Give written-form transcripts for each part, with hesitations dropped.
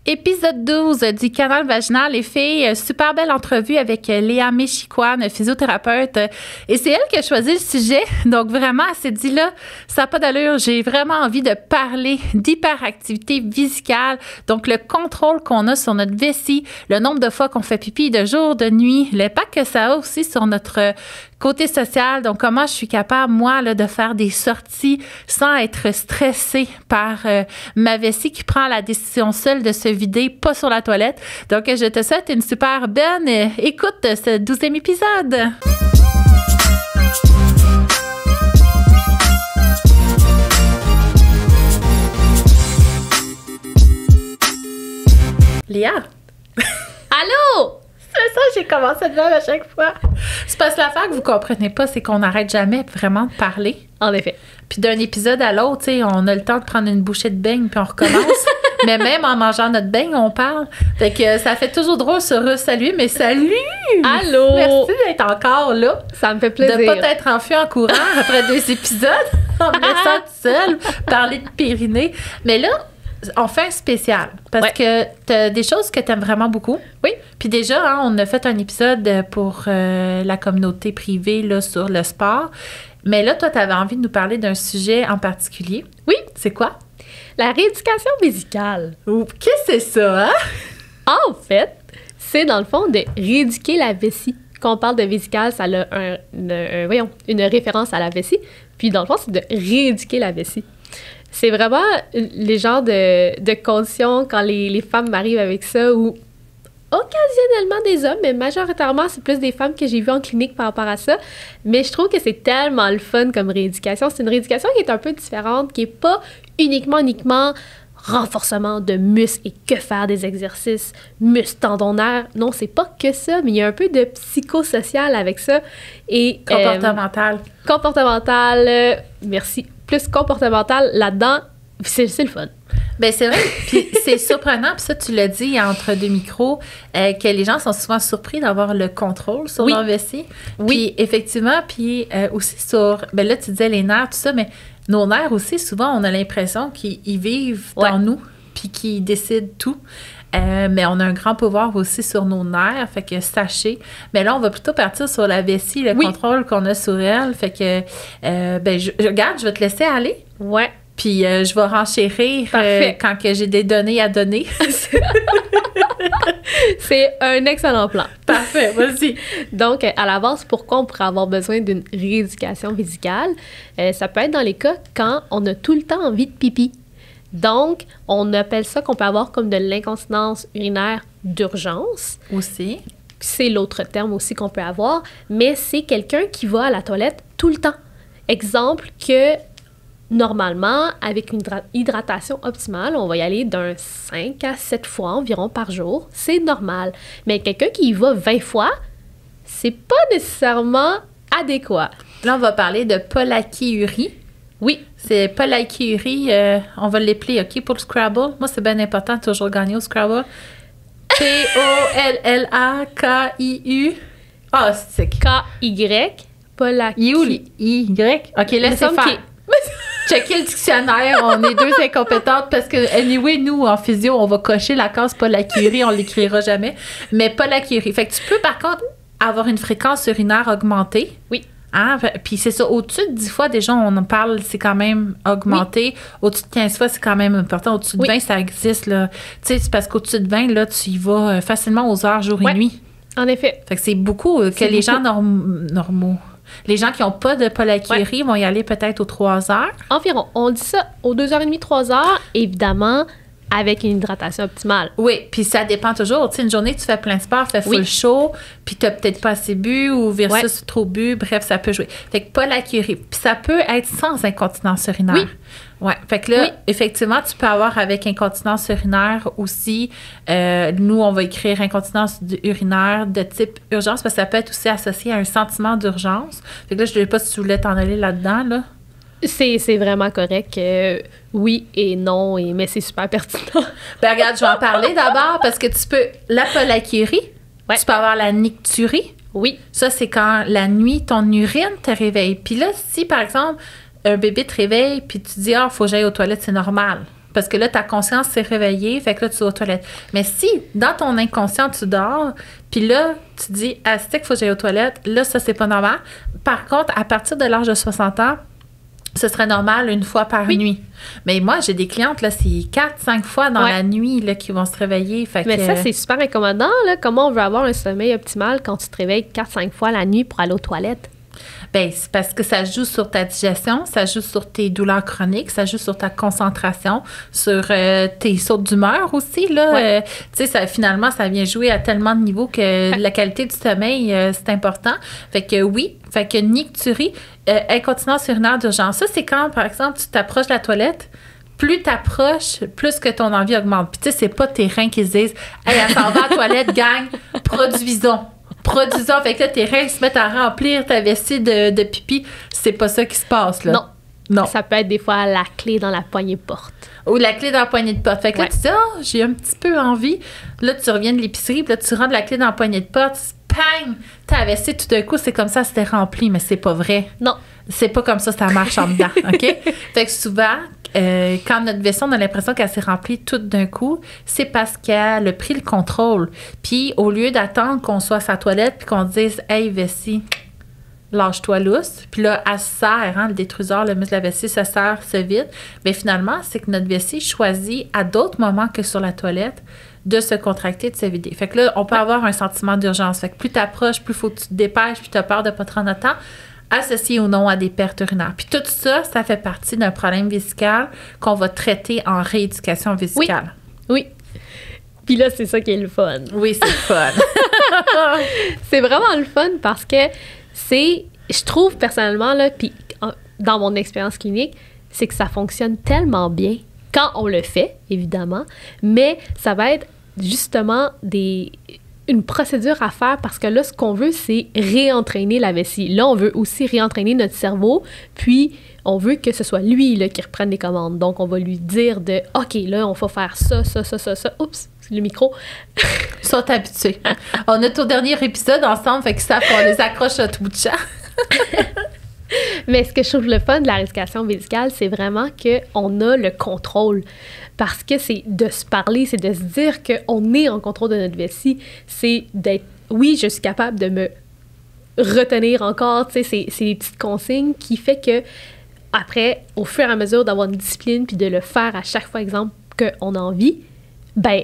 Épisode 12 du canal vaginal, les filles. Super belle entrevue avec Léa Méchiquan, physiothérapeute. Et c'est elle qui a choisi le sujet. Donc vraiment, elle s'est dit là, ça n'a pas d'allure. J'ai vraiment envie de parler d'hyperactivité vésicale. Donc le contrôle qu'on a sur notre vessie, le nombre de fois qu'on fait pipi de jour, de nuit, l'impact que ça a aussi sur notre côté social. Donc comment je suis capable, moi, là, de faire des sorties sans être stressée par ma vessie qui prend la décision seule de se vider, pas sur la toilette. Donc, je te souhaite une super bonne écoute de ce 12e épisode. Léa! Allô? C'est ça, j'ai commencé à dire à chaque fois. C'est parce que l'affaire que vous comprenez pas, c'est qu'on n'arrête jamais vraiment de parler. En effet. Puis d'un épisode à l'autre, tu sais, on a le temps de prendre une bouchée de beigne puis on recommence. Mais même en mangeant notre beigne, on parle. Fait que ça fait toujours drôle se saluer, mais salut! Allô! Merci d'être encore là. Ça me fait plaisir. De pas t'être enfui en courant après 2 épisodes, en me laissant toute seule, parler de périnée. Mais là, on fait un spécial parce que t'as des choses que t'aimes vraiment beaucoup. Oui. Puis déjà, hein, on a fait un épisode pour la communauté privée là, sur le sport. Mais là, toi, t'avais envie de nous parler d'un sujet en particulier. Oui. C'est quoi? La rééducation vésicale. Qu'est-ce que c'est ça, hein? En fait, c'est dans le fond de rééduquer la vessie. Quand on parle de vésicale, ça a une référence à la vessie. Puis dans le fond, c'est de rééduquer la vessie. C'est vraiment les genres de conditions quand les femmes m'arrivent avec ça ou occasionnellement des hommes, mais majoritairement, c'est plus des femmes que j'ai vues en clinique par rapport à ça. Mais je trouve que c'est tellement le fun comme rééducation. C'est une rééducation qui est un peu différente, qui n'est pas uniquement renforcement de muscles et que faire des exercices, muscles, tendons, nerfs. Non, c'est pas que ça, mais il y a un peu de psychosocial avec ça. Et comportemental. Comportemental, merci. Plus comportemental là-dedans, c'est le fun. Bien, c'est vrai. Puis c'est surprenant, puis ça, tu l'as dit entre deux micros, que les gens sont souvent surpris d'avoir le contrôle sur leur vessie. Oui. Puis effectivement, puis aussi sur, bien là, tu disais les nerfs, tout ça, mais nos nerfs aussi, souvent, on a l'impression qu'ils vivent dans nous, puis qu'ils décident tout. Mais on a un grand pouvoir aussi sur nos nerfs, fait que sachez. Mais là, on va plutôt partir sur la vessie, le contrôle qu'on a sur elle. Fait que, regarde, je vais te laisser aller. Ouais. Puis je vais renchérir quand que j'ai des données à donner. C'est un excellent plan. Parfait, vas-y. Donc, à la base, pourquoi on pourrait avoir besoin d'une rééducation vésicale? Ça peut être dans les cas quand on a tout le temps envie de pipi. Donc, on appelle ça qu'on peut avoir comme de l'incontinence urinaire d'urgence. Aussi. C'est l'autre terme aussi qu'on peut avoir, mais c'est quelqu'un qui va à la toilette tout le temps. Exemple que, normalement, avec une hydratation optimale, on va y aller d'un 5 à 7 fois environ par jour. C'est normal. Mais quelqu'un qui y va 20 fois, c'est pas nécessairement adéquat. Là, on va parler de pollakiurie. Oui. C'est pollakiurie, on va l'épeler, OK, pour le Scrabble. Moi, c'est bien important de toujours gagner au Scrabble. P-O-L-L-A-K-I-U. Ah, c'est K-Y, pollakiurie. Y. OK, laissez faire. Checker le dictionnaire, on est deux incompétentes parce que, anyway, nous, en physio, on va cocher la case pollakiurie, on l'écrira jamais. Mais pollakiurie. Fait que tu peux, par contre, avoir une fréquence urinaire augmentée. Oui. Hein? Puis c'est ça, au-dessus de 10 fois, déjà, on en parle, c'est quand même augmenté. Oui. Au-dessus de 15 fois, c'est quand même important. Au-dessus de 20, ça existe, là. Tu sais, c'est parce qu'au-dessus de 20, là, tu y vas facilement aux heures, jour et nuit. En effet. Fait que c'est beaucoup que les gens normaux... Les gens qui n'ont pas de pollakiurie vont y aller peut-être aux 3 heures. Environ. On dit ça aux 2h30, 3 heures, évidemment, avec une hydratation optimale. Oui, puis ça dépend toujours. Tu sais, une journée, tu fais plein de sport, fais full chaud, puis tu n'as peut-être pas assez bu ou versus trop bu. Bref, ça peut jouer. Fait que pollakiurie. Puis ça peut être sans incontinence urinaire. Oui. Ouais. Fait que là, effectivement, tu peux avoir avec incontinence urinaire aussi. Nous, on va écrire incontinence urinaire de type urgence parce que ça peut être aussi associé à un sentiment d'urgence. Fait que là, je ne sais pas si tu voulais t'en aller là-dedans, là. C'est vraiment correct. Oui et non, mais c'est super pertinent. Ben regarde, je vais en parler d'abord parce que tu peux... La pollakiurie, tu peux avoir la nicturie. Oui. Ça, c'est quand la nuit, ton urine te réveille. Puis là, si, par exemple, un bébé te réveille puis tu dis « Ah, il faut que j'aille aux toilettes », c'est normal. parce que là, ta conscience s'est réveillée, fait que là, tu vas aux toilettes. Mais si, dans ton inconscient, tu dors, puis là, tu dis, ah, c'est qu'il faut que j'aille aux toilettes, là, ça, c'est pas normal. Par contre, à partir de l'âge de 60 ans, ce serait normal une fois par nuit. Mais moi, j'ai des clientes, là, c'est 4-5 fois dans la nuit là, qui vont se réveiller. Fait mais ça, c'est super incommodant. Là. Comment on veut avoir un sommeil optimal quand tu te réveilles 4-5 fois la nuit pour aller aux toilettes? Bien, c'est parce que ça joue sur ta digestion, ça joue sur tes douleurs chroniques, ça joue sur ta concentration, sur tes sautes d'humeur aussi. Là, tu sais, finalement, ça vient jouer à tellement de niveaux que la qualité du sommeil, c'est important. Fait que oui, fait que nicturie, incontinence urinaire d'urgence. Ça, c'est quand, par exemple, tu t'approches de la toilette, plus t'approches, plus que ton envie augmente. Puis tu sais, c'est pas tes reins qui se disent « Hey, elle s'en va à la toilette, gang, produisons ». Produisons. Fait que là, tes reins se mettent à remplir ta vessie de pipi. C'est pas ça qui se passe, là. Non. Ça peut être des fois la clé dans la poignée de porte. Ou la clé dans la poignée de porte. Fait que là, tu dis, j'ai un petit peu envie. Là, tu reviens de l'épicerie, puis là, tu rentres la clé dans la poignée de porte. Pang! Ta vessie, tout d'un coup, c'est comme ça, c'était rempli, mais c'est pas vrai. Non. C'est pas comme ça marche en dedans, OK? Fait que souvent, quand notre vessie, on a l'impression qu'elle s'est remplie tout d'un coup, c'est parce qu'elle a pris le contrôle. Puis, au lieu d'attendre qu'on soit à sa toilette puis qu'on dise « Hey, vessie, lâche-toi lousse », puis là, elle se serre, hein, le détruseur, le muscle de la vessie se serre, se vide. Mais finalement, c'est que notre vessie choisit à d'autres moments que sur la toilette de se contracter, de se vider. Fait que là, on peut avoir un sentiment d'urgence. Fait que plus tu approches, plus il faut que tu te dépêches, puis tu as peur de ne pas te rendre à temps, associé ou non à des pertes urinaires. Puis tout ça, ça fait partie d'un problème vésical qu'on va traiter en rééducation vésicale. Oui. Puis là, c'est ça qui est le fun. Oui, c'est le fun. C'est vraiment le fun parce que je trouve personnellement, là, puis dans mon expérience clinique, c'est que ça fonctionne tellement bien quand on le fait, évidemment, mais ça va être justement une procédure à faire parce que là, ce qu'on veut, c'est réentraîner la vessie. Là, on veut aussi réentraîner notre cerveau, puis on veut que ce soit lui là, qui reprenne les commandes. Donc, on va lui dire OK, là, on va faire ça. Oups, c'est le micro. Ils sont habitués. On est au dernier épisode ensemble, fait qu'ils savent qu'on les accroche à tout bout de champ. Mais ce que je trouve le fun de la rééducation vésicale, c'est vraiment qu'on a le contrôle. Parce que c'est de se parler, c'est de se dire qu'on est en contrôle de notre vessie. C'est d'être, oui, je suis capable de me retenir encore, tu sais, c'est des petites consignes qui fait que après, au fur et à mesure d'avoir une discipline puis de le faire à chaque fois, exemple, qu'on a envie, ben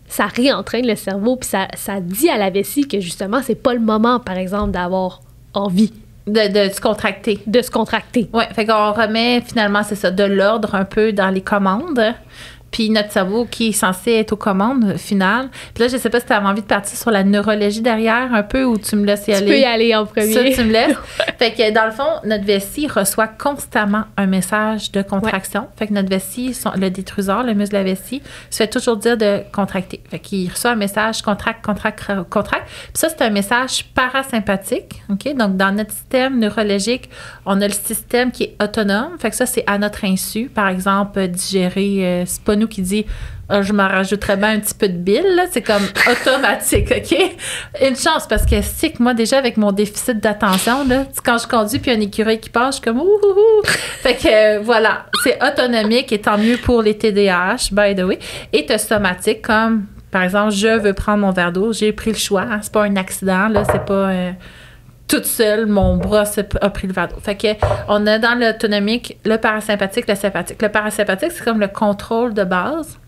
ça réentraîne le cerveau puis ça dit à la vessie que justement, c'est pas le moment, par exemple, d'avoir envie. De se contracter. De se contracter. Oui, fait qu'on remet finalement, c'est ça, de l'ordre un peu dans les commandes. Puis notre cerveau qui est censé être aux commandes finales. Puis là, je sais pas si tu avais envie de partir sur la neurologie derrière un peu ou tu me laisses y aller. Tu peux y aller en premier. Ça, tu me laisses. Fait que dans le fond, notre vessie reçoit constamment un message de contraction. Fait que notre vessie, le détruseur, le muscle de la vessie, se fait toujours dire de contracter. Fait qu'il reçoit un message contracte. Puis ça, c'est un message parasympathique. OK? Donc, dans notre système neurologique, on a le système qui est autonome. Fait que ça, c'est à notre insu. Par exemple, digérer, c'est pas nous qui dit je m'en rajouterais bien un petit peu de bile, là. C'est comme automatique, OK? Une chance, parce que c'est que moi, déjà, avec mon déficit d'attention, là, quand je conduis puis un écureuil qui passe, je suis comme ouh. Fait que voilà, c'est autonomique et tant mieux pour les TDAH, by the way. Et t'as somatique, comme par exemple, je veux prendre mon verre d'eau, j'ai pris le choix, hein, c'est pas un accident, là, c'est pas toute seule, mon bras a pris le verre d'eau. Fait que on a dans l'autonomique le parasympathique, le sympathique. Le parasympathique, c'est comme le contrôle de base.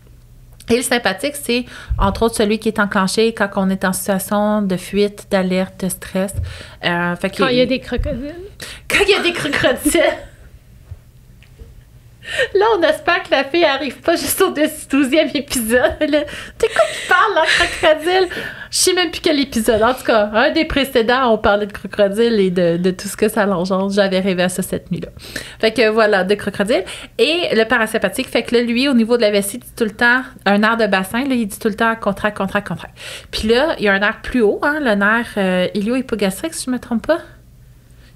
Et le sympathique, c'est entre autres celui qui est enclenché quand on est en situation de fuite, d'alerte, de stress. Quand il y a des crocodiles. Quand il y a des crocodiles. Là, on espère que la fille arrive pas juste au 12e épisode. T'es quoi qui parle, là, crocodile? Je sais même plus quel épisode. En tout cas, un des précédents, on parlait de crocodile et de tout ce que ça l'engendre. J'avais rêvé à ça cette nuit-là. Fait que voilà, de crocodile. Et le parasympathique, fait que là, lui, au niveau de la vessie, il dit tout le temps, un nerf de bassin, là, il dit tout le temps contracte. Puis là, il y a un nerf plus haut, hein, le nerf ilio-hypogastrique, si je me trompe pas,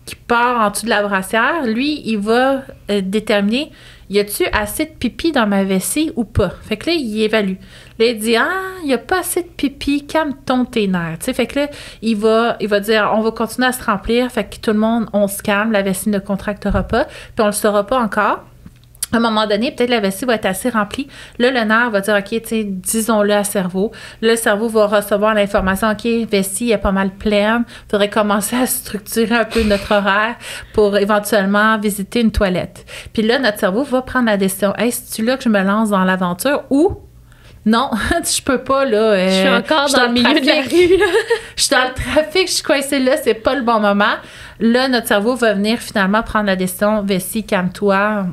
qui part en dessous de la brassière. Lui, il va déterminer y a-tu assez de pipi dans ma vessie ou pas? Fait que là, il évalue. Là, il dit, il n'y a pas assez de pipi, calme-ton tes nerfs. T'sais, fait que là, il va dire, on va continuer à se remplir. Fait que tout le monde, on se calme, la vessie ne contractera pas. Puis on ne le saura pas encore. À un moment donné, peut-être la vessie va être assez remplie. Là, le nerf va dire, OK, tu sais, disons-le à cerveau. Là, le cerveau va recevoir l'information, OK, vessie est pas mal pleine. Il faudrait commencer à structurer un peu notre horaire pour éventuellement visiter une toilette. Puis là, notre cerveau va prendre la décision, hey, c'est-tu là que je me lance dans l'aventure ou non, je peux pas, là. Je suis encore dans le milieu de la rue, là. Je suis dans le trafic, je suis coincée là, c'est pas le bon moment. Là, notre cerveau va venir finalement prendre la décision, vessie, calme-toi.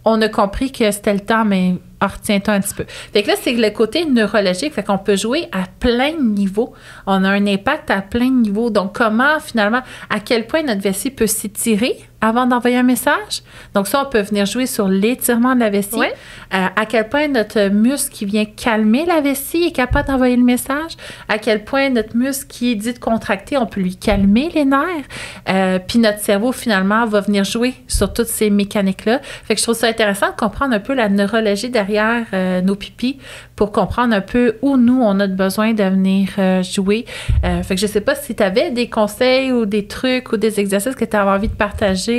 On a compris que c'était le temps, mais retiens-toi un petit peu. Fait que là, c'est le côté neurologique. Fait qu'on peut jouer à plein de niveaux. On a un impact à plein de niveaux. Donc, comment, finalement, à quel point notre vessie peut s'étirer avant d'envoyer un message. Donc, ça, on peut venir jouer sur l'étirement de la vessie. Ouais. À quel point notre muscle qui vient calmer la vessie est capable d'envoyer le message. À quel point notre muscle qui dit de contracter, on peut lui calmer les nerfs. Puis notre cerveau, finalement, va venir jouer sur toutes ces mécaniques-là. Fait que je trouve ça intéressant de comprendre un peu la neurologie derrière nos pipis pour comprendre un peu où nous, on a besoin de venir jouer. Fait que je sais pas si tu avais des conseils ou des trucs ou des exercices que tu avais envie de partager.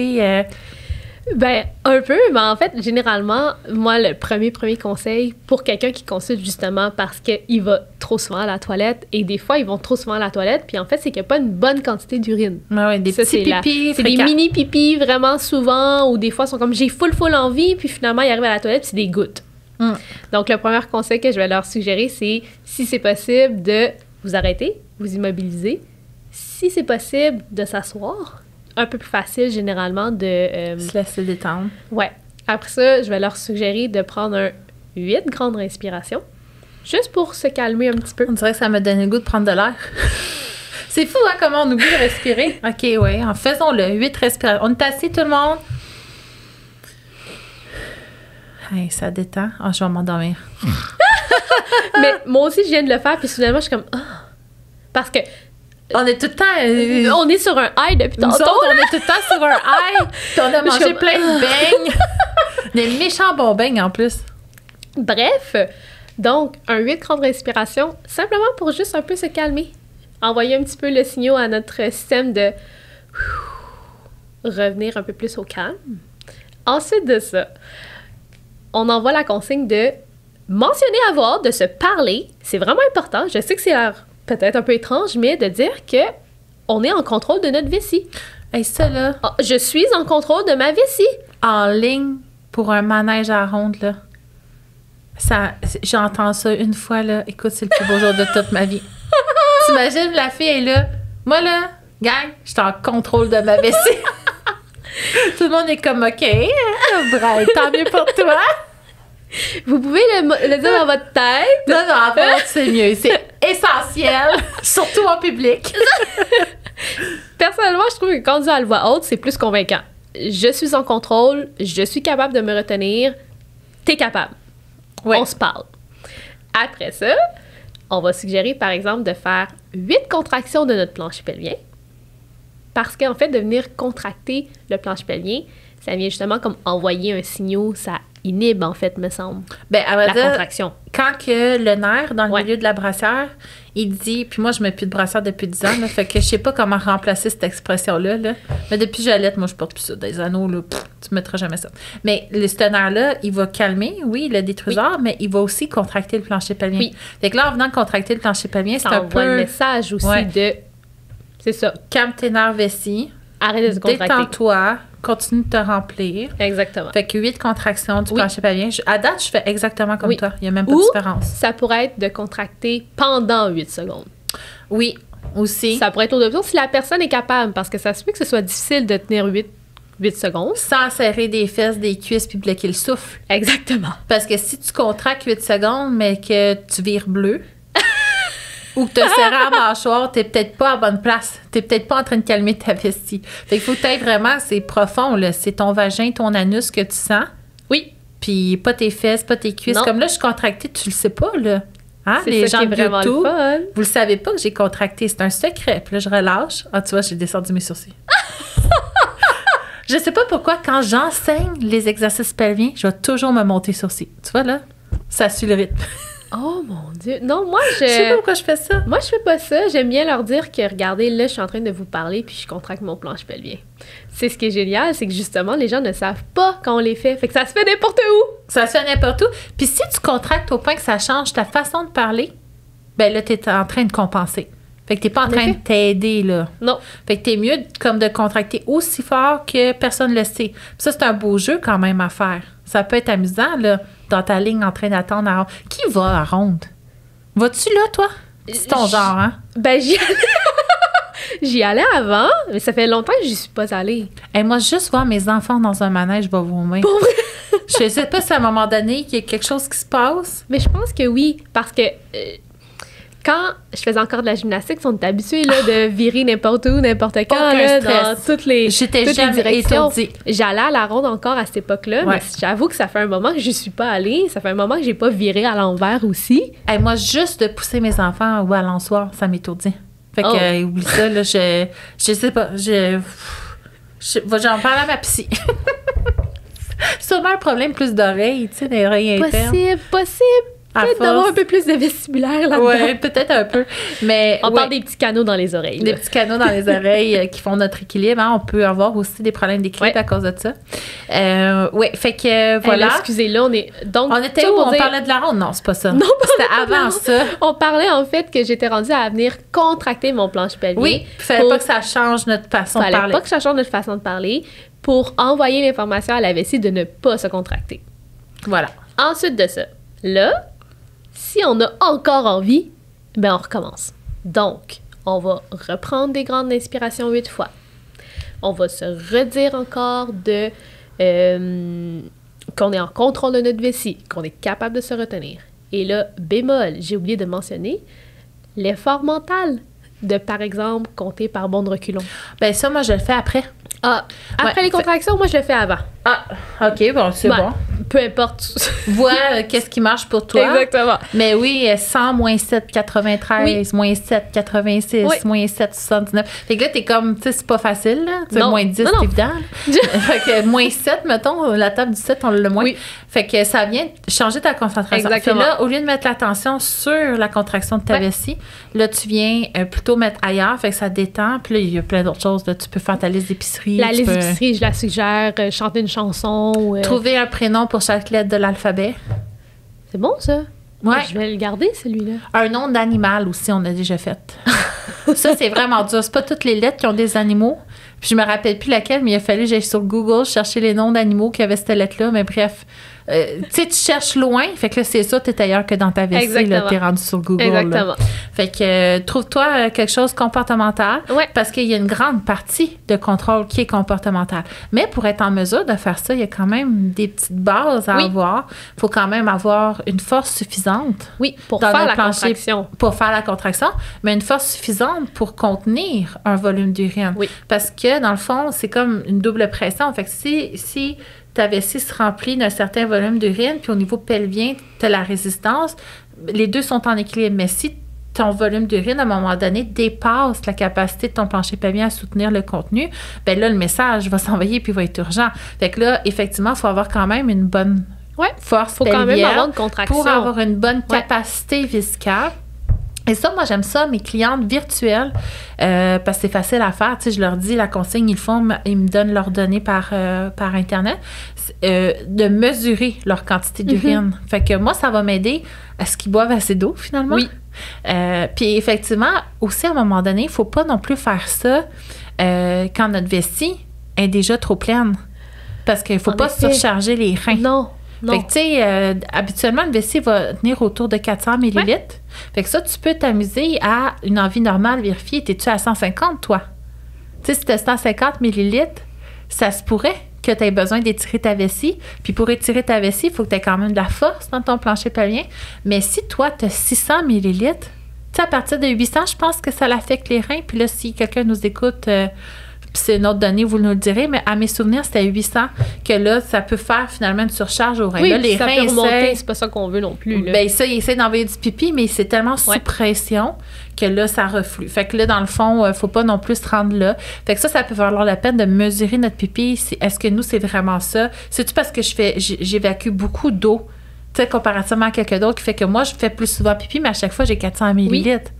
Ben, un peu, mais en fait, généralement, moi, le premier conseil pour quelqu'un qui consulte justement parce qu'il va trop souvent à la toilette, et des fois, ils vont trop souvent à la toilette, puis en fait, c'est qu'il n'y a pas une bonne quantité d'urine. Ah ouais, des petits pipis. C'est des mini pipis vraiment souvent, ou des fois, ils sont comme j'ai full envie, puis finalement, ils arrivent à la toilette, puis c'est des gouttes. Donc, le premier conseil que je vais leur suggérer, c'est si c'est possible de vous arrêter, vous immobiliser. Si c'est possible de s'asseoir, un peu plus facile généralement de... se laisser détendre. Ouais. Après ça, je vais leur suggérer de prendre 8 grandes respirations, juste pour se calmer un petit peu. On dirait que ça me donne le goût de prendre de l'air. C'est fou, hein, comment on oublie de respirer. OK, oui, faisons-le. 8 respirations. On est assis, tout le monde? Hey, ça détend. Ah, je vais m'endormir. Mais moi aussi, je viens de le faire, puis soudainement, je suis comme... Parce que... On est tout le temps... on est sur un high depuis tantôt. On est tout le temps sur un high. Puis on a mangé plein de beignes. Des méchants bons beignes, en plus. Bref, donc, 8 grandes respirations, simplement pour juste un peu se calmer. Envoyer un petit peu le signal à notre système de revenir un peu plus au calme. Ensuite de ça, on envoie la consigne de mentionner à voix haute, de se parler. C'est vraiment important. Je sais que c'est l'air peut-être un peu étrange, mais de dire que on est en contrôle de notre vessie. Hey, ça, là... Je suis en contrôle de ma vessie. En ligne pour un manège à ronde, là. J'entends ça une fois, là. Écoute, c'est le plus beau jour de toute ma vie. T'imagines, la fille est là. Moi, là, gang, je suis en contrôle de ma vessie. Tout le monde est comme, OK, Brian, tant mieux pour toi. Vous pouvez le dire dans votre tête. Non, en fait, c'est mieux. C'est essentiel, surtout en public. Personnellement, je trouve que quand on dit à la voix haute, c'est plus convaincant. Je suis en contrôle, je suis capable de me retenir, t'es capable. Ouais. On se parle. Après ça, on va suggérer, par exemple, de faire 8 contractions de notre plancher pelvien. Parce qu'en fait, de venir contracter le plancher pelvien, ça vient justement comme envoyer un signal, ça inhibe, en fait, me semble, la contraction. Quand que le nerf, dans le milieu de la brassière, il dit... Puis moi, je mets plus de brassière depuis 10 ans, là, fait que je sais pas comment remplacer cette expression-là. Là. Mais depuis que j'allaite, moi, je porte plus ça. Des anneaux, là, tu mettras jamais ça. Mais ce nerf-là, il va calmer, oui, le détruseur, mais il va aussi contracter le plancher pelvien. Oui. Fait que là, en venant de contracter le plancher pelvien, c'est un peu... le message aussi de... C'est ça. Calme tes nerfs vessie. Arrête de se contracter. Détends-toi. Continue de te remplir. Exactement. Fait que 8 contractions du plancher pelvien. À date, je fais exactement comme toi. Il n'y a même pas de différence. Ça pourrait être de contracter pendant 8 secondes. Oui, aussi. Ça pourrait être l'option si la personne est capable, parce que ça se peut que ce soit difficile de tenir 8 secondes. Sans serrer des fesses, des cuisses puis bloquer le souffle. Exactement. Parce que si tu contractes 8 secondes, mais que tu vires bleu, ou que tu as serré la mâchoire, t'es peut-être pas à bonne place. T'es peut-être pas en train de calmer ta vessie. Fait qu'il faut que t'ailles vraiment, c'est profond, là. C'est ton vagin, ton anus que tu sens. Oui. Puis pas tes fesses, pas tes cuisses. Non. Comme là, je suis contractée, tu le sais pas, là. Hein? C'est les gens de YouTube, le fun. Vous le savez pas que j'ai contracté. C'est un secret. Puis là, je relâche. Ah, tu vois, j'ai descendu mes sourcils. Je sais pas pourquoi, quand j'enseigne les exercices pelviens, je vais toujours me monter sourcils. Tu vois, là? Ça suit le rythme. Oh mon Dieu! Non, moi, Je sais pas pourquoi je fais ça. Moi, je fais pas ça. J'aime bien leur dire que, regardez, là, je suis en train de vous parler, puis je contracte mon planche pelvien. C'est ce qui est génial, c'est que justement, les gens ne savent pas quand on les fait. Fait que ça se fait n'importe où! Ça se fait n'importe où. Puis si tu contractes au point que ça change ta façon de parler, ben là, t'es en train de compenser. Fait que t'es pas en train de t'aider, là. Non. Fait que t'es mieux comme de contracter aussi fort que personne le sait. Puis ça, c'est un beau jeu quand même à faire. Ça peut être amusant, là, dans ta ligne en train d'attendre à ronde. Qui va à ronde? Vas-tu là, toi? C'est ton genre, hein? Ben, j'y allais avant, mais ça fait longtemps que j'y suis pas allée. Et moi, juste voir mes enfants dans un manège, je vais vomir. Pour vrai? Je sais pas si à un moment donné, qu'il y a quelque chose qui se passe. Mais je pense que oui, parce que quand je faisais encore de la gymnastique, on est habitués là, de virer n'importe où, n'importe quand, Aucun là, stress. dans toutes les directions. Étourdie. J'allais à la ronde encore à cette époque-là, Ouais. mais j'avoue que ça fait un moment que je suis pas allée. Ça fait un moment que j'ai pas viré à l'envers aussi. Hey, moi, juste de pousser mes enfants au balançoire, ça m'étourdit. Fait que, oublie ça, là, je sais pas, j'en parle à ma psy. Sûrement un problème plus d'oreilles, tu sais, des oreilles internes. Possible. À Peut-être force. d'avoir un peu plus de vestibulaire là-dedans. Ouais, peut-être un peu. Mais On ouais, parle des petits canaux dans les oreilles. des là. petits canaux dans les oreilles qui font notre équilibre. Hein. On peut avoir aussi des problèmes d'équilibre Ouais. à cause de ça. Oui, fait que Hey, voilà. là, excusez, là, on est... Donc, On était ça où? pour On dire- parlait de la ronde? Non, c'est pas ça. Non, c'était avant ça. On parlait en fait que j'étais rendue à venir contracter mon planche pelvien. Oui, il fallait pour- pas que ça change notre façon de fallait parler. pas que ça change notre façon de parler pour envoyer l'information à la vessie de ne pas se contracter. Voilà. Ensuite de ça, là, si on a encore envie, ben on recommence. Donc, on va reprendre des grandes inspirations 8 fois. On va se redire encore qu'on est en contrôle de notre vessie, qu'on est capable de se retenir. Et là, bémol, j'ai oublié de mentionner l'effort mental de, par exemple, compter par bond de reculons. Ben ça, moi, je le fais après. Ah, après Ouais, les contractions, moi, je le fais avant. Ah, OK, bon, c'est Ben, bon. Peu importe. Vois qu'est-ce qui marche pour toi. Exactement. Mais oui, 100, moins 7, 93, moins 7, 86, Oui. moins 7, 79. Fait que là, t'es comme, tu sais, c'est pas facile, là. Tu sais, Non. moins 10, Non, c'est non. évident. Fait que moins 7, mettons, la table du 7, on l'a moins. Oui. Fait que ça vient changer ta concentration. Exactement. Fait là, au lieu de mettre l'attention sur la contraction de ta Ouais. vessie, là, tu viens plutôt mettre ailleurs. Fait que ça détend. Puis là, il y a plein d'autres choses. Là. Tu peux faire ta liste d'épicerie. La tu liste peux d'épicerie, je la suggère. Chanter une chanson. trouver un prénom pour chaque lettre de l'alphabet. C'est bon, ça. Ouais. Je vais le garder, celui-là. Un nom d'animal aussi, on a déjà fait. Ça, c'est vraiment dur. C'est pas toutes les lettres qui ont des animaux. Puis je me rappelle plus laquelle, mais il a fallu que j'aille sur Google chercher les noms d'animaux qui avaient cette lettre-là. Mais bref, tu sais, tu cherches loin. Fait que là, c'est ça, t'es ailleurs que dans ta vessie. Là, Exactement. t'es rendu sur Google. là. Exactement. Fait que trouve-toi quelque chose de comportemental. Ouais. Parce qu'il y a une grande partie de contrôle qui est comportemental. Mais pour être en mesure de faire ça, il y a quand même des petites bases à Oui. avoir. Il faut quand même avoir une force suffisante Oui, pour dans faire notre la plancher contraction. pour faire la contraction, mais une force suffisante pour contenir un volume d'urine. Oui. Parce que, dans le fond, c'est comme une double pression. Fait que si ta vessie se remplit d'un certain volume d'urine, puis au niveau pelvien, tu as la résistance, les deux sont en équilibre. Mais si ton volume d'urine, à un moment donné, dépasse la capacité de ton plancher pelvien à soutenir le contenu, ben là, le message va s'envoyer puis va être urgent. Fait que là, effectivement, il faut avoir quand même une bonne Ouais. force Faut quand même pelvienne avoir une contraction. pour avoir une bonne Ouais. capacité viscale. Et ça, moi, j'aime ça, mes clientes virtuelles, parce que c'est facile à faire. Tu sais, je leur dis, la consigne, ils le font, ils me donnent leurs données par Internet, de mesurer leur quantité d'urine. Fait que moi, ça va m'aider à ce qu'ils boivent assez d'eau, finalement. Oui. Puis effectivement, aussi, à un moment donné, il ne faut pas non plus faire ça quand notre vessie est déjà trop pleine. Parce qu'il ne faut En pas effet. surcharger les reins. Non. Fait Non. que, tu sais, habituellement, une vessie va tenir autour de 400 millilitres. Fait que ça, tu peux t'amuser à une envie normale, vérifier. T'es-tu à 150, toi? Tu sais, si t'as 150 millilitres, ça se pourrait que tu aies besoin d'étirer ta vessie. Puis pour étirer ta vessie, il faut que tu aies quand même de la force dans ton plancher pelvien. Mais si toi, tu as 600 millilitres, tu sais, à partir de 800, je pense que ça l'affecte les reins. Puis là, si quelqu'un nous écoute... puis c'est une autre donnée, vous nous le direz, mais à mes souvenirs, c'était à 800 que là, ça peut faire finalement une surcharge aux reins. Oui, là, les ça reins peut remonter, essaient- c'est pas ça qu'on veut non plus. Là. ben ça, il essaie d'envoyer du pipi, mais c'est tellement sous Ouais. pression que là, ça reflue. Fait que là, dans le fond, faut pas non plus se rendre là. Fait que ça peut valoir la peine de mesurer notre pipi. Est-ce que nous, c'est vraiment ça? C'est-tu parce que j'évacue beaucoup d'eau Tu sais, comparativement à quelqu'un d'autre qui fait que moi, je fais plus souvent pipi, mais à chaque fois, j'ai 400 millilitres.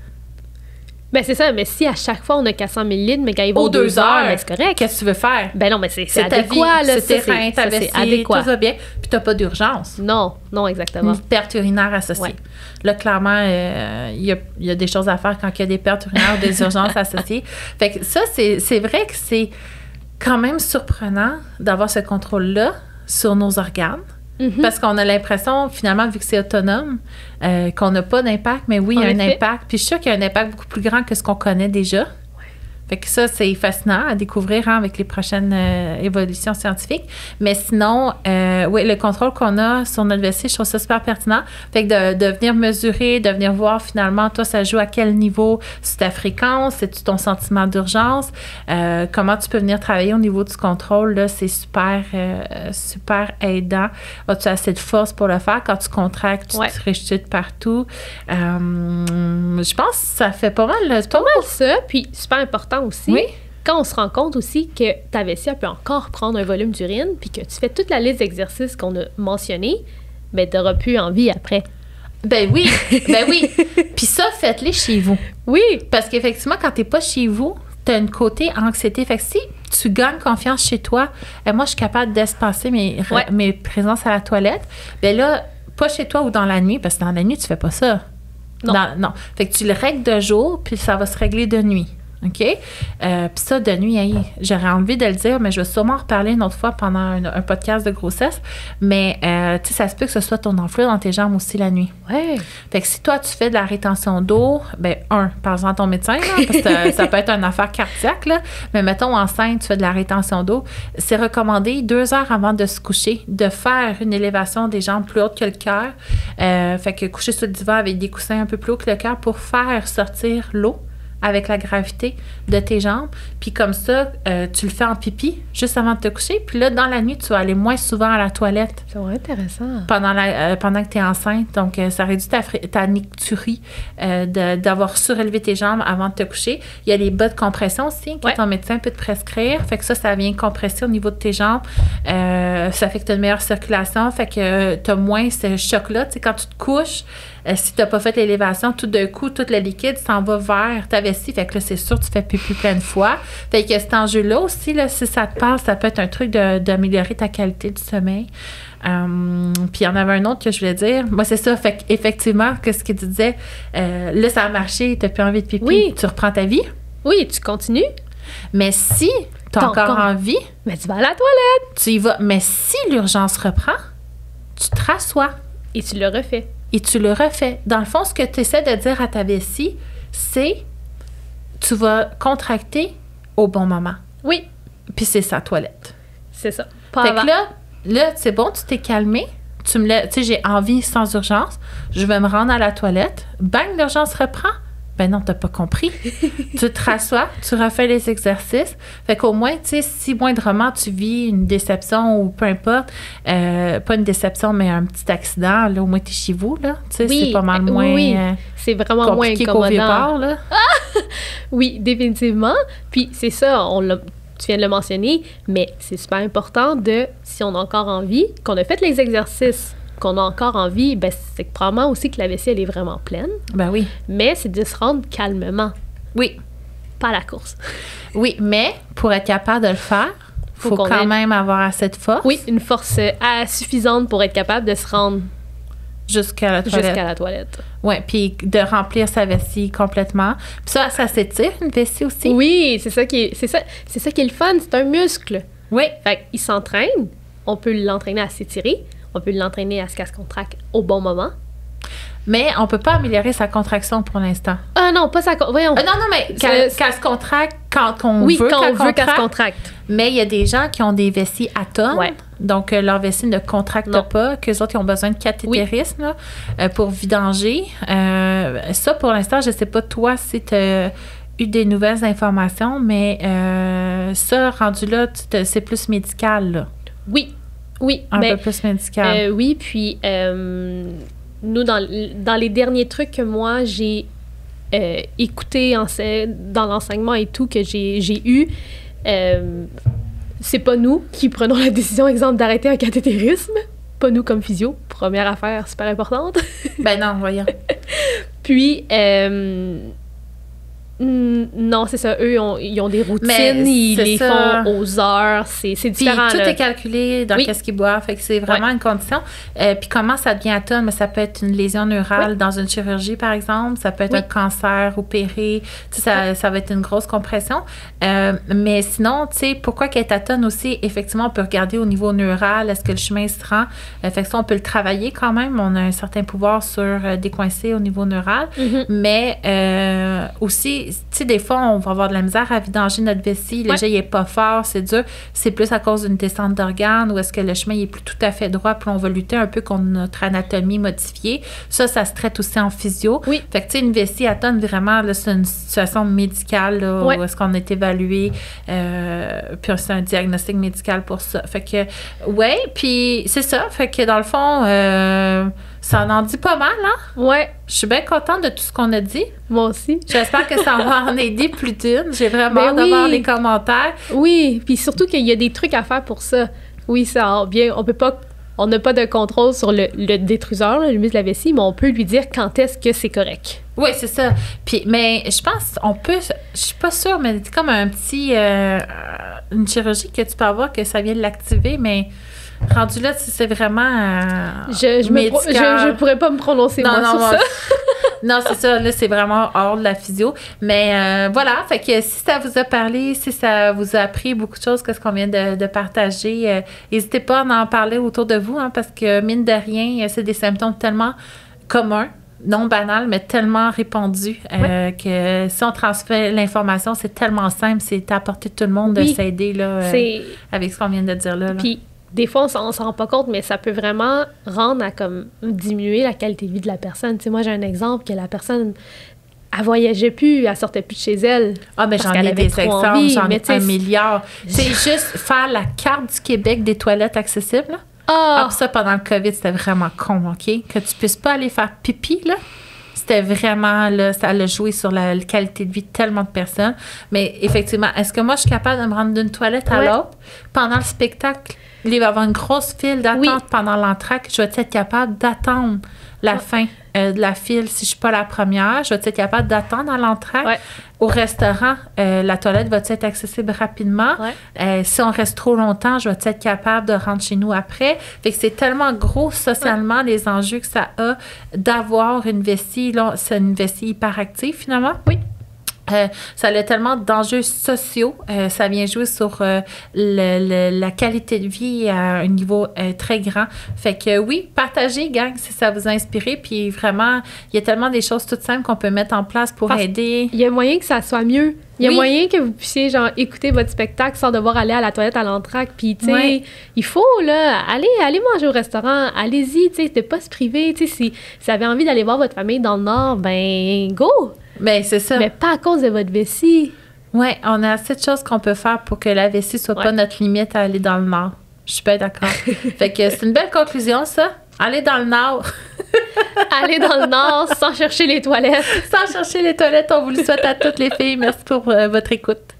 Ben c'est ça, mais si à chaque fois on a 400 millilitres, mais quand ils vont 2 heures, ben c'est correct. Qu'est-ce que tu veux faire? Ben non, mais c'est adéquat, là. C'est tes reins, ta vessie, adéquat. tout va bien, puis t'as pas d'urgence. Non, exactement. Une perte urinaire associée. Ouais. Là, clairement, il y a des choses à faire quand il y a des pertes urinaires ou des urgences associées. Fait que ça, c'est vrai que c'est quand même surprenant d'avoir ce contrôle-là sur nos organes. Mm-hmm. Parce qu'on a l'impression, finalement, vu que c'est autonome, qu'on n'a pas d'impact, mais oui, il y a un impact. Puis je suis sûre qu'il y a un impact beaucoup plus grand que ce qu'on connaît déjà. Ouais. Fait que ça, c'est fascinant à découvrir avec les prochaines évolutions scientifiques. Mais sinon, oui, le contrôle qu'on a sur notre vessie, je trouve ça super pertinent. Fait que de venir mesurer, de venir voir finalement, toi, ça joue à quel niveau, c'est ta fréquence, c'est-tu ton sentiment d'urgence, comment tu peux venir travailler au niveau du contrôle, là, c'est super, super aidant. As-tu assez de force pour le faire? Quand tu contractes, tu te réchutes partout. Je pense que ça fait pas mal. C'est pas mal ça, puis super important aussi. Oui. Quand on se rend compte aussi que ta vessie elle peut encore prendre un volume d'urine, puis que tu fais toute la liste d'exercices qu'on a mentionnés, ben tu n'auras plus envie après. Ben oui. Puis ça, faites-les chez vous. Oui. Parce qu'effectivement, quand tu n'es pas chez vous, tu as une côté anxiété. Fait que si tu gagnes confiance chez toi, moi, je suis capable d'espacer mes présences à la toilette, ben là, pas chez toi ou dans la nuit, parce que dans la nuit, tu fais pas ça. Non. Fait que tu le règles de jour, puis ça va se régler de nuit. OK? Puis ça, de nuit, j'aurais envie de le dire, mais je vais sûrement en reparler une autre fois pendant un podcast de grossesse. Mais, tu sais, ça se peut que ce soit ton enflure dans tes jambes aussi la nuit. Ouais. Fait que si toi, tu fais de la rétention d'eau, ben parle-en à ton médecin, là, parce que ça peut être une affaire cardiaque, là. Mais mettons, enceinte, tu fais de la rétention d'eau. C'est recommandé 2 heures avant de se coucher, de faire une élévation des jambes plus haute que le cœur. Fait que coucher sur le divan avec des coussins un peu plus haut que le cœur pour faire sortir l'eau avec la gravité de tes jambes. Puis comme ça, tu le fais en pipi juste avant de te coucher. Puis là, dans la nuit, tu vas aller moins souvent à la toilette. C'est vraiment intéressant. Pendant que tu es enceinte. Donc, ça réduit ta nicturie d'avoir surélevé tes jambes avant de te coucher. Il y a les bas de compression aussi que ton médecin peut te prescrire. Fait que ça vient compresser au niveau de tes jambes. Ça fait que tu as une meilleure circulation. Fait que tu as moins ce choc-là. Tu sais, quand tu te couches, si tu n'as pas fait l'élévation, tout d'un coup, tout le liquide s'en va vers ta vessie. Fait que là, c'est sûr, tu fais pipi plein de fois. Fait que cet enjeu-là aussi, là, si ça te parle, ça peut être un truc d'améliorer ta qualité du sommeil. Puis il y en avait un autre que je voulais dire. Moi, c'est ça. Fait qu'effectivement, ce que tu disais, là, ça a marché, tu n'as plus envie de pipi. Tu reprends ta vie. Oui, tu continues. Mais si tu as encore envie... Mais tu vas à la toilette. Tu y vas. Mais si l'urgence reprend, tu te rassois. Et tu le refais. Dans le fond, ce que tu essaies de dire à ta vessie, c'est tu vas contracter au bon moment. Oui. Puis c'est sa toilette. C'est ça. Fait que là, c'est bon, tu t'es calmé. Tu sais, j'ai envie sans urgence. Je vais me rendre à la toilette. Bang, l'urgence reprend. Ben non, t'as pas compris. Tu te rassois, tu refais les exercices. Fait qu'au moins, tu sais, si moindrement tu vis une déception ou peu importe, pas une déception, mais un petit accident, là, au moins t'es chez vous, là. Tu sais, c'est pas mal moins... Oui, c'est vraiment moins incommodant. Là. Oui, définitivement. Puis c'est ça, tu viens de le mentionner, mais c'est super important si on a encore envie, qu'on a fait les exercices, qu'on a encore envie, ben c'est probablement aussi que la vessie, elle est vraiment pleine. Ben oui. Mais c'est de se rendre calmement. Oui. Pas à la course. Oui, mais pour être capable de le faire, faut quand même avoir assez de force. Oui, une force suffisante pour être capable de se rendre jusqu'à la toilette. Oui, puis de remplir sa vessie complètement. Puis ça s'étire, une vessie aussi. Oui, c'est ça qui est le fun, c'est un muscle. Oui. Fait qu'il s'entraîne, on peut l'entraîner à s'étirer, on peut l'entraîner à ce qu'elle se contracte au bon moment. Mais on peut pas améliorer sa contraction pour l'instant. Ah non, pas sa... Voyons. Non, mais qu'elle se contracte quand on veut qu'elle se contracte. Mais il y a des gens qui ont des vessies atones. Ouais. Donc, leur vessie ne contracte pas. Qu'eux autres, ils ont besoin de cathétérisme pour vidanger. Ça, pour l'instant, je sais pas, toi, si tu as eu des nouvelles informations, mais ça, rendu là, c'est plus médical, là. Oui. Un peu plus médical. Oui, puis... nous, dans les derniers trucs que moi, j'ai écoutés dans l'enseignement et tout, que j'ai eu, c'est pas nous qui prenons la décision, exemple, d'arrêter un cathétérisme. pas nous comme physio, première affaire super importante. Ben non, voyons. Puis, non, c'est ça. Eux, ils ont des routines, ils les font aux heures. C'est différent. Puis tout est calculé dans qu'est-ce qu'ils boivent. Fait que c'est vraiment une condition. Puis comment ça devient atone? Mais ça peut être une lésion neurale dans une chirurgie, par exemple. Ça peut être un cancer opéré. Tu sais, ça va être une grosse compression. Mais sinon, tu sais, pourquoi qu'elle est atone aussi? Effectivement, on peut regarder au niveau neural. Est-ce que le chemin se rend? Fait que ça, on peut le travailler quand même. On a un certain pouvoir sur décoincer au niveau neural. Mais aussi, tu sais, des fois, on va avoir de la misère à vidanger notre vessie. Le jet, il n'est pas fort, c'est dur. C'est plus à cause d'une descente d'organes ou est-ce que le chemin il est plus tout à fait droit, puis on va lutter un peu contre notre anatomie modifiée. Ça se traite aussi en physio. Fait que, tu sais, une vessie atone, vraiment, là, c'est une situation médicale, là, où est-ce qu'on est évalué, puis c'est un diagnostic médical pour ça. Fait que, puis c'est ça. Fait que, dans le fond, ça en dit pas mal, hein? Ouais. Je suis bien contente de tout ce qu'on a dit. Moi aussi. J'espère que ça va en aider plus d'une. J'ai vraiment hâte de voir les commentaires. Oui, puis surtout qu'il y a des trucs à faire pour ça. Oui, ça bien, on n'a pas de contrôle sur le détruseur, là, le muscle de la vessie, mais on peut lui dire quand est-ce que c'est correct. Oui, c'est ça. Puis, mais je pense on peut, je suis pas sûre, mais c'est comme un petit, une chirurgie que tu peux avoir que ça vient de l'activer, mais rendu là, c'est vraiment je pourrais pas me prononcer sur ça. Non, c'est ça. Là, c'est vraiment hors de la physio. Mais voilà, fait que si ça vous a parlé, si ça vous a appris beaucoup de choses, qu'est-ce qu'on vient de partager, n'hésitez pas à en parler autour de vous, hein, parce que mine de rien, c'est des symptômes tellement communs, non banal, mais tellement répandu que si on transfère l'information, c'est tellement simple, c'est à la portée de tout le monde de s'aider là, avec ce qu'on vient de dire là. Puis, des fois, on s'en rend pas compte, mais ça peut vraiment rendre à comme diminuer la qualité de vie de la personne. Tu sais, moi, j'ai un exemple que la personne, elle voyageait plus, elle sortait plus de chez elle. Ah, mais j'en ai des exemples, j'en ai un milliard. C'est juste faire la carte du Québec des toilettes accessibles, là. Ah, puis ça, pendant le COVID, c'était vraiment con, OK? Que tu puisses pas aller faire pipi, là. C'était vraiment, là, ça a joué sur la qualité de vie de tellement de personnes. Mais effectivement, est-ce que moi, je suis capable de me rendre d'une toilette à l'autre pendant le spectacle? Il va y avoir une grosse file d'attente pendant l'entracte. Je vais être capable d'attendre la fin de la file si je suis pas la première. Je vais être capable d'attendre à l'entracte. Au restaurant, la toilette va être accessible rapidement. Si on reste trop longtemps, je vais être capable de rentrer chez nous après. Fait que c'est tellement gros socialement les enjeux que ça a d'avoir une vessie. Là, c'est une vessie hyperactive finalement. Oui. Ça a tellement d'enjeux sociaux. Ça vient jouer sur la qualité de vie à un niveau très grand. Fait que oui, partagez, gang, si ça vous a inspiré. Puis vraiment, il y a tellement des choses toutes simples qu'on peut mettre en place pour aider. Il y a moyen que ça soit mieux. Il y a moyen que vous puissiez, genre, écouter votre spectacle sans devoir aller à la toilette à l'entracte. Puis, tu sais, il faut, là, aller manger au restaurant. Allez-y, tu sais, de pas se priver. Tu sais, si vous avez envie d'aller voir votre famille dans le Nord, ben, go! Ben, c'est ça. Mais pas à cause de votre vessie. Oui, on a assez de choses qu'on peut faire pour que la vessie soit pas notre limite à aller dans le Nord. Je suis pas d'accord. Fait que c'est une belle conclusion, ça. Aller dans le Nord. Aller dans le Nord sans chercher les toilettes. Sans chercher les toilettes, on vous le souhaite à toutes les filles. Merci pour votre écoute.